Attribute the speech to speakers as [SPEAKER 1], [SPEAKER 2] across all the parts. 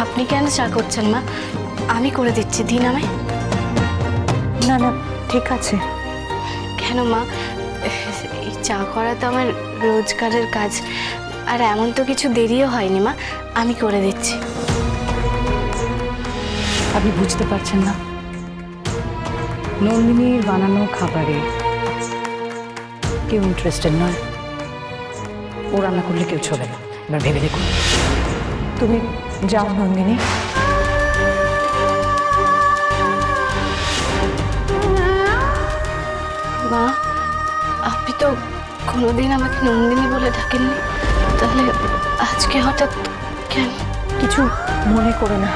[SPEAKER 1] আপনি কেন চা করছেন মা? আমি করে দিচ্ছি, দিন আমায়।
[SPEAKER 2] না না, ঠিক আছে।
[SPEAKER 1] কেন মা? এই চা করা তো আমার রোজগারের কাজ, আর এমন তো কিছু দেরিও হয়নি মা, আমি করে দিচ্ছি।
[SPEAKER 2] আপনি বুঝতে পারছেন না, নন্দিনীর বানানো খাবারে কেউ ইন্টারেস্টেড নয়। ও রান্না করলে কেউ চলে না। এবার ভেবে দেখুন। তুমি যাও নন্দিনী।
[SPEAKER 1] মা, আপনি তো কোনোদিন আমাকে নন্দিনী বলে ডাকেননি, তাহলে আজকে হঠাৎ কেন?
[SPEAKER 2] কিছু মনে করো না,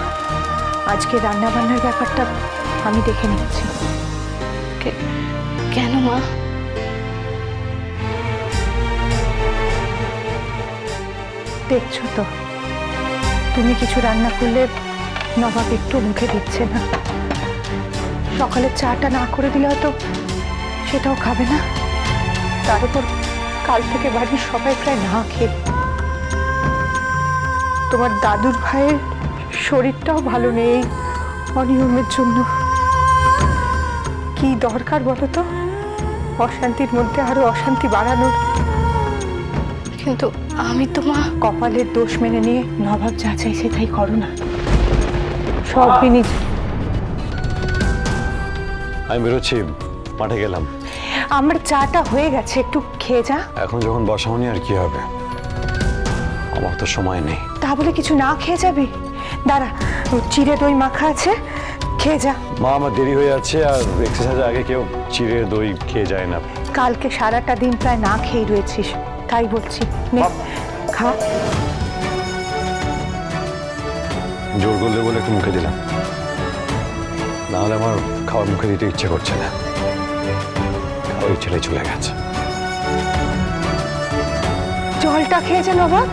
[SPEAKER 2] আজকে রান্না বান্নার ব্যাপারটা আমি দেখে নিচ্ছি।
[SPEAKER 1] কেন মা?
[SPEAKER 2] দেখছো তো, তুমি কিছু রান্না করলে নবাব একটু মুখে দিচ্ছে না। সকালে চাটা না করে দিলে হয়তো সেটাও খাবে না। তার উপর কাল থেকে বাড়ির সবাই প্রায় না খেয়ে। তোমার দাদুর ভাইয়ের শরীরটাও ভালো নেই অনিয়মের জন্য। কি দরকার বলো তো অশান্তির মধ্যে আরো অশান্তি বাড়ানোর?
[SPEAKER 1] কিন্তু আমি তো মা।
[SPEAKER 2] কপালের দোষ মেনে নিয়ে নবাব যা চাইছে তাই করো না। সব নিজ।
[SPEAKER 3] আমি বেরোচ্ছি, মাঠে গেলাম।
[SPEAKER 2] আমার চাটা হয়ে গেছে, একটু খেয়ে যা।
[SPEAKER 3] এখন যখন বসাওনি আর কি হবে, আমার তো সময় নেই।
[SPEAKER 2] তা বলে কিছু না খেয়ে যাবি? দাঁড়া, চিড়ে দই মাখা আছে, খেয়ে যা।
[SPEAKER 3] মা, আমার দেরি হয়ে যাচ্ছে, আর এক্সারসাইজের আগে কেউ চিড়ে দই খেয়ে যায় না।
[SPEAKER 2] কালকে সারাটা দিন প্রায় না খেয়ে রয়েছিস, তাই বলছি। নে খা।
[SPEAKER 3] জোর করলে বলে একটু মুখে দিলাম, নাহলে আমার খাওয়ার মুখে দিতে ইচ্ছে করছে না। খাওয়ার ইচ্ছেটাই চলে গেছে।
[SPEAKER 2] জলটা খেয়ে যা নবাব।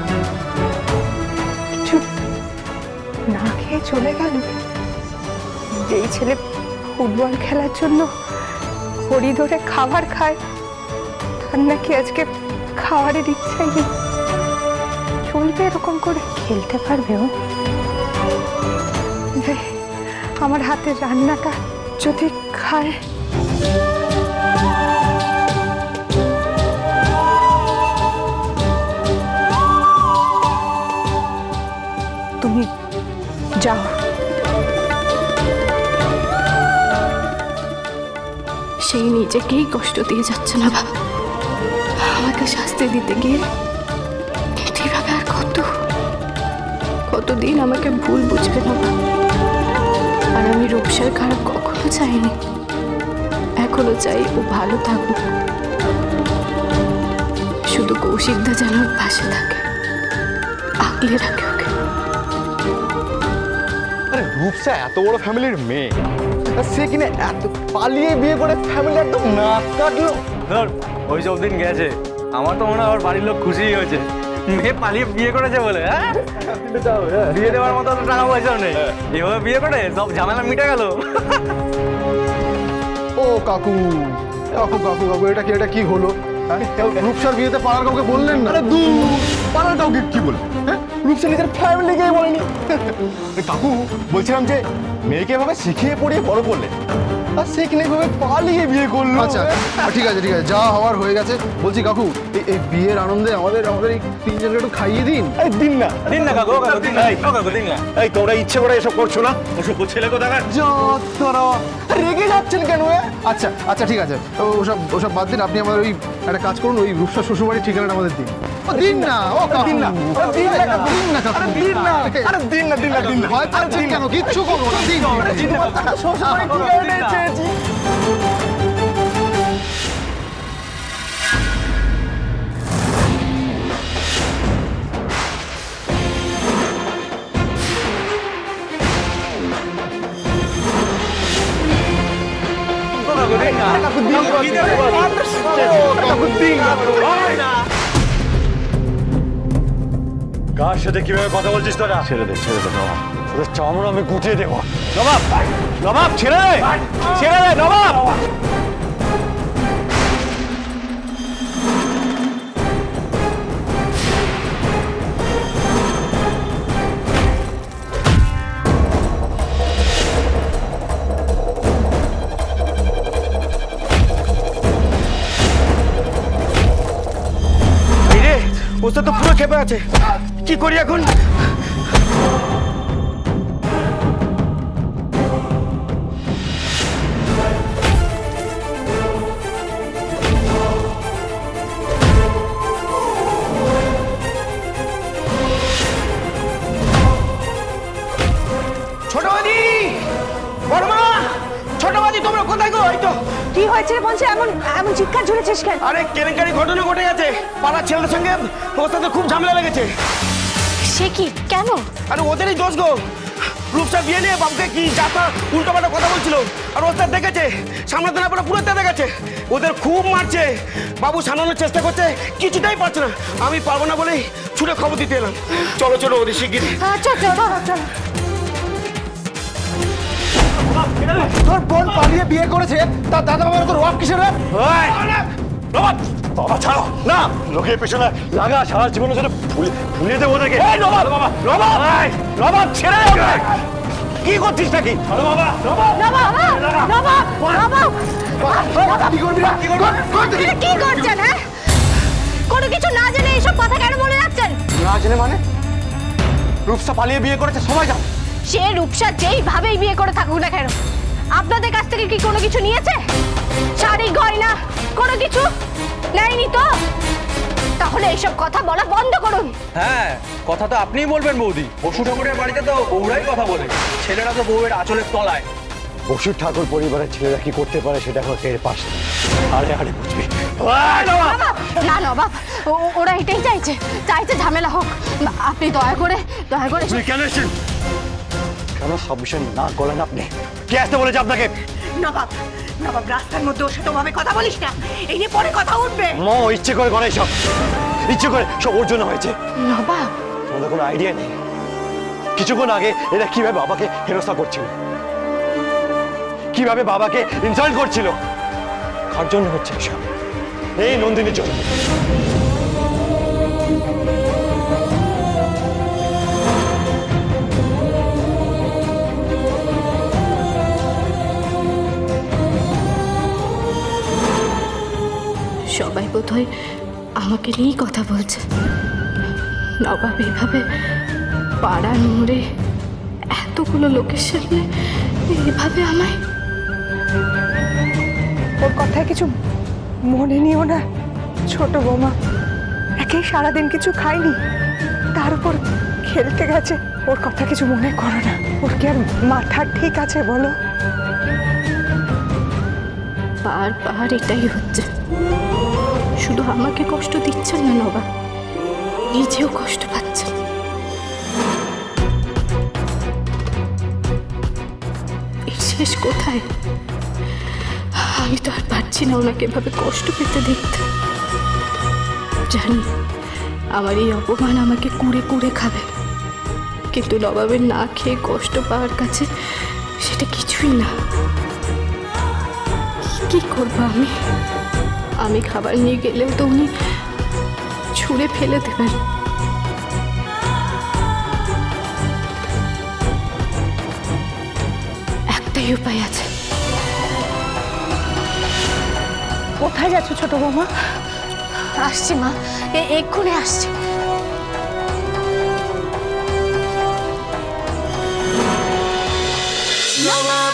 [SPEAKER 2] কিছু না খেয়ে চলে গেল। যেই ছেলে ফুটবল খেলার জন্য হরিদরে খাবার খায়, তার নাকি আজকে খাবারের ইচ্ছাই নেই। চলবে এরকম করে? খেলতে পারবে ও? আমার হাতের রান্নাটা যদি খায়। তুমি যাও।
[SPEAKER 1] সেই নিজেকেই কষ্ট দিয়ে যাচ্ছে না বাবা, আমাকে শাস্তি দিতে গিয়ে কিভাবে আর কতদিন আমাকে ভুল বুঝবে না বাবা। আর আমি রূপসার খারাপ কখনো চাইনি, এখনো চাই ও ভালো থাকুক। শুধু কৌশিকদা যেন ওর পাশে থাকে, আগলে রাখে ওকে।
[SPEAKER 4] আরে রূপসা এত বড় ফ্যামিলির মেয়ে, আর সে কিনা এত পালিয়ে বিয়ে করে ফ্যামিলি একদম নাক কাটলো।
[SPEAKER 5] ধর ওই সব দিন গেছে, আমার তো মনে হয় ওর বাড়ির লোক খুশি হয়েছে মেয়ে পালিয়ে বিয়ে করেছে বলে। হ্যাঁ, বিয়ে দেওয়ার মতো তো টাকা পয়সাও নেই, এভাবে বিয়ে করে সব ঝামেলা মিটে গেল।
[SPEAKER 4] ও কাকু, কাকু কাকু কাকু, এটা কি হলো? রূপসার বিয়েতে পাড়ার কাউকে বললেন না? আরে দূর, পাড়ার কাউকে কি বল? হ্যাঁ, রূপসা নিজের ফ্যামিলিকেই বলেনি। কাকু বলছিলাম যে মেয়েকে এভাবে শিখিয়ে পড়িয়ে বড় করলে, আর সে কিনা এভাবে পালিয়ে বিয়ে করলো।
[SPEAKER 6] আচ্ছা ঠিক আছে যা হওয়ার হয়ে গেছে। বলছি কাকু, এই বিয়ের আনন্দে আমাদের এই তিনজনকে একটু খাইয়ে দিন।
[SPEAKER 4] এই দিন না
[SPEAKER 5] কাকু দিন না, কাকু দিন না।
[SPEAKER 4] এই তোমরা ইচ্ছে করে এসব করছো না? ওসব ছেলে কোথাকার যতরা রেগে যাচ্ছেন কেন?
[SPEAKER 6] আচ্ছা ঠিক আছে, ওসব বাদ দিন। আপনি আমাদের ওই একটা কাজ করুন, ওই রূপসা শ্বশুরবাড়ির ঠিকানাটা আমাদের দিন। দিন না, ও কাকু,
[SPEAKER 4] দিন না,
[SPEAKER 6] দিন না কাকু,
[SPEAKER 4] দিন না, আরে দিন না, দিন না, দিন না।
[SPEAKER 6] ভয় পাচ্ছেন কেন? কিচ্ছু করবো না, দিন।
[SPEAKER 4] শ্বশুরবাড়ির ঠিকানাটাই চেয়েছি।
[SPEAKER 3] কার সাথে কিভাবে কথা বলছিস তোরা? ছেড়ে দে নবাব, তোদের চামড়া আমি গুটিয়ে দেবো।
[SPEAKER 5] নবাব, নবাব ছেড়ে দে, ছেড়ে দে নবাব।
[SPEAKER 7] গেছে, কি করি এখন? ছোট বাদি, বড় মা, ছোট বাদি, তোমরা কোথায় গো? এই তো।
[SPEAKER 2] কি হয়েছে রে পঞ্চে? এমন এমন চিৎকার ঝুড়েছিস কেন?
[SPEAKER 7] আরে কেলেঙ্কারি ঘটনা ঘটে গেছে, পাড়ার ছেলেদের সঙ্গে ওর সাথে খুব ঝামেলা লেগেছে।
[SPEAKER 1] সে কি, কেন?
[SPEAKER 7] আরে ওদেরই দোষ গো। রূপসা বিয়ে নিয়ে বাবুকে কি যাতা উল্টোপাল্টা কথা বলছিল, আর ওস্তাদ দেখেছে, সামলাতে না পারে পুরো তেতে গেছে। ওদের খুব মারছে, বাবু সামলানোর চেষ্টা করছে, কিছুটাই পারছে না। আমি পারবো না বলেই ছুটে খবর দিতে এলাম। চলো চলো ওদের শিগগিরই।
[SPEAKER 2] চল চল চল।
[SPEAKER 6] তোর বোন পালিয়ে বিয়ে করেছে, তার দাদা বাবার তোর ওয়াক কিসের রে?
[SPEAKER 3] বাবা ছাড়ো না, লোকের পেছনে লাগা সারা জীবনের জন্য ভুলিয়ে দেবো ওদেরকে। রবাব ছেড়ে দাও। কি করছিস নাকি? বাবা
[SPEAKER 6] কি করবি না? কি করবি?
[SPEAKER 2] কি করছেন? হ্যাঁ, কোনো কিছু না জেনে এইসব কথা কেন বলে যাচ্ছেন?
[SPEAKER 6] না জেনে মানে? রূপসা পালিয়ে বিয়ে করেছে, সবাই জানে।
[SPEAKER 2] সে রূপসা যেইভাবেই বিয়ে করে থাকুক না কেন, আপনাদের কাছ থেকে কি কোনো কিছু নিয়েছে? শাড়ি গয়না কোনো কিছু নেয়নি তো? তাহলে এইসব কথা বলা বন্ধ করুন।
[SPEAKER 5] হ্যাঁ, কথা তো আপনিই বলবেন বৌদি। পশু ঠাকুরের বাড়িতে তো বউরাই কথা বলে, ছেলেরা তো বউয়ের আঁচলের তলায়।
[SPEAKER 3] বসুর ঠাকুর পরিবারের ছেলেরা কি করতে পারে সেটা এখন এর পাশে। আরে আরে বুঝবি।
[SPEAKER 2] না নবাব, ওরা এটাই চাইছে ঝামেলা হোক। আপনি দয়া করে
[SPEAKER 3] আপনি কেন এসেছেন? কেন সব বিষয় না গলেন আপনি? কে আসতে বলেছে আপনাকে?
[SPEAKER 8] নবাব, নবাব, রাস্তার মধ্যে ওর সাথে ওভাবে কথা বলিস না, এই নিয়ে পরে কথা উঠবে।
[SPEAKER 3] মো ইচ্ছে করে করে সব, ইচ্ছে করে সব ওর জন্য হয়েছে।
[SPEAKER 2] নবাব,
[SPEAKER 3] তোমাদের কোনো আইডিয়া নেই কিছুক্ষণ আগে এরা কিভাবে বাবাকে হেনস্থা করছিল, কিভাবে বাবাকে ইনসাল্ট করছিল। কার জন্য হচ্ছে এসব? এই নন্দিনীর জন্য।
[SPEAKER 1] সবাই বোধহয় আমাকে নিয়েই কথা বলছে। নবাব এভাবে পাড়ার মোড়ে এতগুলো লোকের সামনে এভাবে আমায়।
[SPEAKER 2] ওর কথায় কিছু মনে নিও না ছোট বৌমা। একেই সারাদিন কিছু খায়নি, তার উপর খেলতে গেছে। ওর কথা কিছু মনে করো না। ওর কি আর মাথা ঠিক আছে বলো?
[SPEAKER 1] বারবার এটাই হচ্ছে। শুধু আমাকে কষ্ট দিচ্ছেন না নবাব, নিজেও কষ্ট পাচ্ছেন। এই শেষ কোথায়? আমি তো আর পারছি না ওনাকে এভাবে কষ্ট পেতে দেখতে। জানি আমার এই অপমান আমাকে কুড়ে কুড়ে খাবে, কিন্তু নবাবের না খেয়ে কষ্ট পাওয়ার কাছে সেটা কিছুই না। কি করবো আমি খাবার নিয়ে গেলেও তো উনি ছুঁড়ে ফেলে দেবেন। একটাই উপায় আছে।
[SPEAKER 2] কোথায় যাচ্ছ ছোট বৌমা?
[SPEAKER 1] আসছি মা, এক্ষুনি আসছি।
[SPEAKER 2] নবাব!